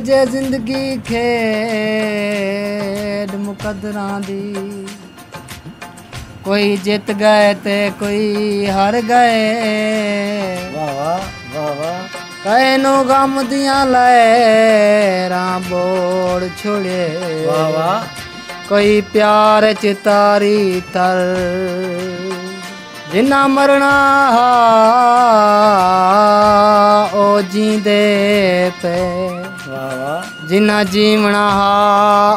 जे जिंदगी खेड मुकदरां दी कोई जित गए ते कोई हार गए वाह वाह वाह वाह कैनो गम दियां लहरां बोड़ छोड़े वाह वाह कोई प्यार चितारी तर जिन्ना मरना हा ओ जींदे पे वाह वाह जिन्ना जीवना हा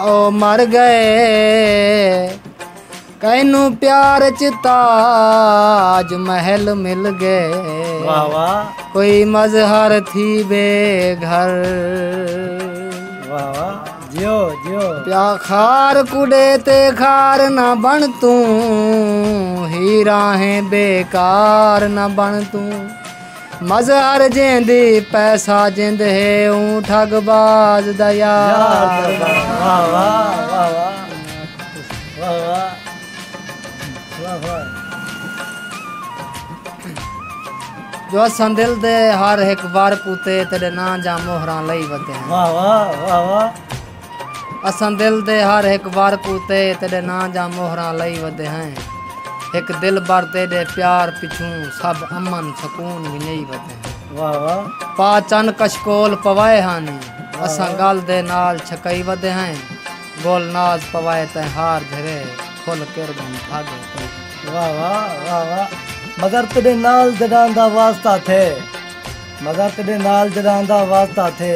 ओ मर गए कैनू प्यार च ताज महल मिल गए वाह वाह कोई मजहर थी बेघर वाह वाह जियो जियो प्या खार कुड़े ते खार न बन तू हीरा है बेकार न बन तू मजहर जेंदी पैसा जिंद है ऊं ठगबाज दया वाह वाह वाह वाह वाह वाह जो असां दिल दे हर एक बार कुते तेरे ना जा मोहरा लई वते हैं वाह वाह वाह वाह असां दिल दे हर एक बार कुते तेरे ना जा मोहरा लई वते हैं एक दिल भर तेरे प्यार पिछू सब अमन सुकून भी नहीं वते हैं वाह वाह पा चन कशकोल पवाए हानी असां गल दे नाल छकई वते हैं गोल नाज पवाए ते हार झरे फुल किरबन भागे वाह वाह वाह वाह मगर तेरे नाल जड़ांदा वास्ता थे मगर तेरे नाल जड़ांदा वास्ता थे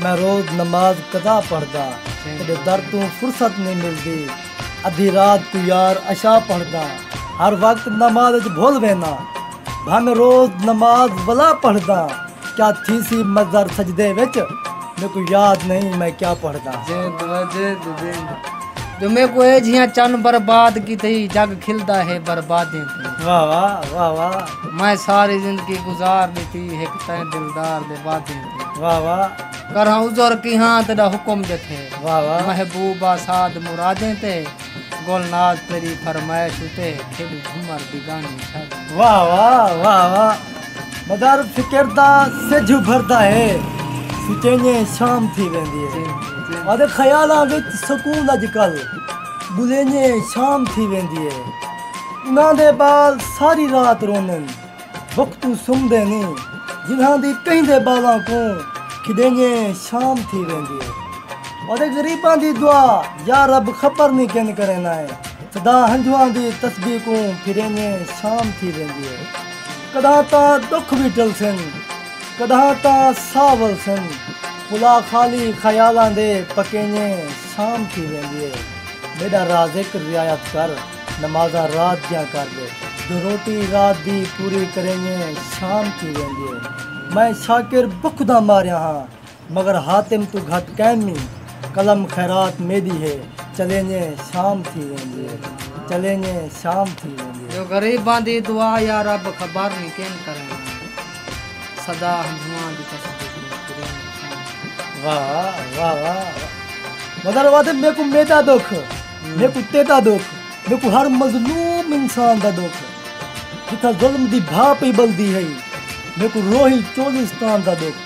मैं रोज नमाज कदा पढ़दा तेरे दर तू फुर्सत नहीं मिलदी अधी रात को यार अशा पढ़दा हर वक्त नमाज भूल वेना भाਵੇਂ रोज नमाज वला पढ़दा क्या थी सी मजर सजदे विच मेरे को याद नहीं मैं क्या पढ़दा जो मैं को है जिया चन बर्बाद की थी जग खिलदा है बर्बादी थी वाह वाह वाह वाह मैं सारी जिंदगी गुजार दी थी एक तय दिलदार दे बादी थी वाह वाह करहा उजर की हां तेरा हुक्म जे थे वाह वाह महबूबा साद मुरादे ते गोलनाज तेरी फरमाइश उते खेल घुमर दी गानी छाड़ वाह वाह वाह वाह मगर फिकिरदा सिज भरदा है सुचेने शाम थी वेंदी है आदे ख्यालां विच सुकून अजकल बुलेने शाम थी वेंदी है उन्हां दे बाल सारी रात रोनन वक्तू सुमदे नहीं जिन्हां दी कहिंदे बालां को खिदेने शाम थी वेंदी है आदे गरीबां दी दुआ या रब खबर नहीं किन करना है सदा हंजुआं दी तस्बीह को फिरेने शाम थी वेंदी है कदा ता दुख भी टलसन कदा ता सावल सन पुला खाली ख्यालां दे पकेने शाम थी वेंदी है मेरा राज़िक रियायत कर नमाजा रात दियां कर दे जो रोटी रात दी पूरी करेंगे शाम थी वेंदी है मैं शाकिर बुखदा मारिया हाँ मगर हातिम तू घट कैमी कलम खैरात मेरी है चलेंगे शाम थी वेंदी है चलेंगे शाम थी वेंदी है जो गरीबां दी दुआ या रब खबर नहीं केन करें सदा हंजुआं दी तस्बीह वाह वाह वाह मगर वादे मेरे को मेरा दुख मेरे को तेरा दुख मेरे को हर मजलूम इंसान दा दुख जिथा जुल्म दी भाप ही बलदी है मेरे को रोही चोलिस्तान दा दुख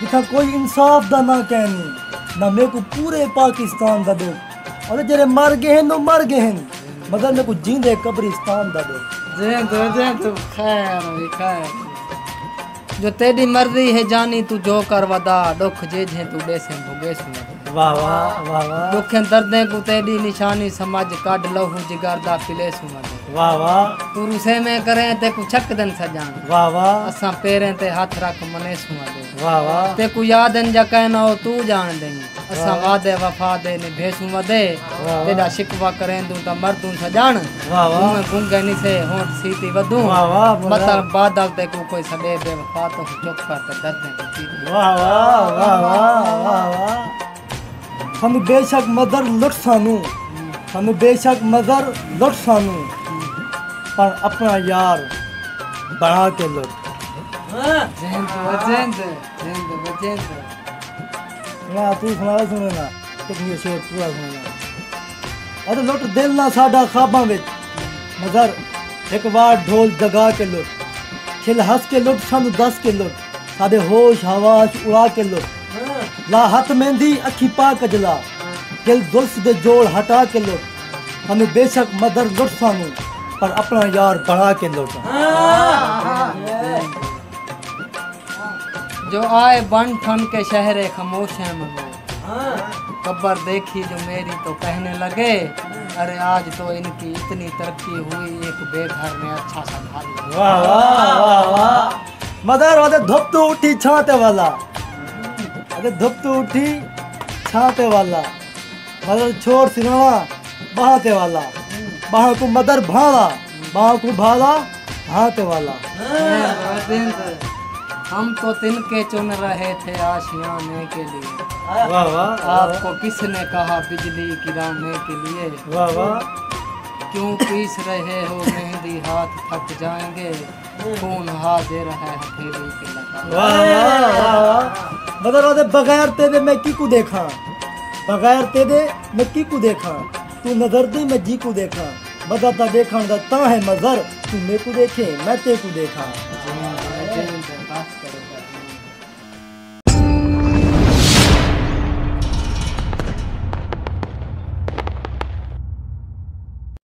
जिथा कोई इंसाफ दा ना कहनी ना मेरे को पूरे पाकिस्तान दा दुख और जेरे मर गए हैं मर गए हैं मगर मेरे को जींदे कब्रिस्तान दा दुख जे तो खैर खैर जो तेरी मर्जी है जानी तू जो कर वदा दुख जे जे तू दे से भोगे सुना वाह वाह वाह वाह दुख दर्दे को तेरी निशानी समझ काट लहू जिगर दा पिले सुना वाह वाह तू रुसे में करे ते को छक दन सजान वाह वाह असा पेरे ते हाथ रख मने सुना दे वाह वाह ते को यादन जा कहना हो तू जान दे असा वादे वफा दे ने भेसू वदे तेरा शिकवा करें तू त मर तू सजान वाह वाह मैं गुंगे नि से होठ सीती वदू वाह वाह मतलब बादल ते को कोई सदे बेवफा तो चुप कर ते दर्द वाह वाह वाह वाह वाह वाह ਸਾਨੂੰ बेशक मदर लुट सानू ਸਾਨੂੰ बेशक मदर लुट सानू पर अपना यार बना के लुट ना तू सुना सुनना तुम ये शेर पूरा सुनना और लुट दिल ना साडा ख्वाबां विच मगर एक बार ढोल जगा के लुट खिल हंस के लुट सानू दस के लुट साडे होश हवास उड़ा के लुट ला हाथ मेहंदी अखी पा कजला दिल दुल्स दे जोड़ हटा के लौट हमें बेशक मदर लुट सानू पर अपना यार बढ़ा के लौटा। जो आए बन ठन के शहरे खामोश है मनो, कब्र देखी जो मेरी तो कहने लगे अरे आज तो इनकी इतनी तरक्की हुई एक बेघर ने अच्छा सा घर लिया। वाह वाह वाह वाह मदर वादे धुप तो उठी छाते वाला, अरे धुप तो उठी छाते वाला मदर छोड़ सिनावा बहाते वाला, बहा को मदर भाला बहा को भाला हाथे वाला। हम तो तिनके चुन रहे थे आशियाने के लिए, वाह वाह आपको किसने कहा बिजली गिराने के लिए। वाह वाह क्यों पीस रहे हो मेहंदी हाथ थक जाएंगे, खून हाजिर है हथेली के लगा। वाह वाह वाह वाह मदर वादे बगैर तेरे मैं की को देखा, बगैर तेरे मैं की को देखा, तू नजर दी मैं जी को देखा, बदलता देखा ता है मजर, तू मेरे को देखे मैं ते को देखा।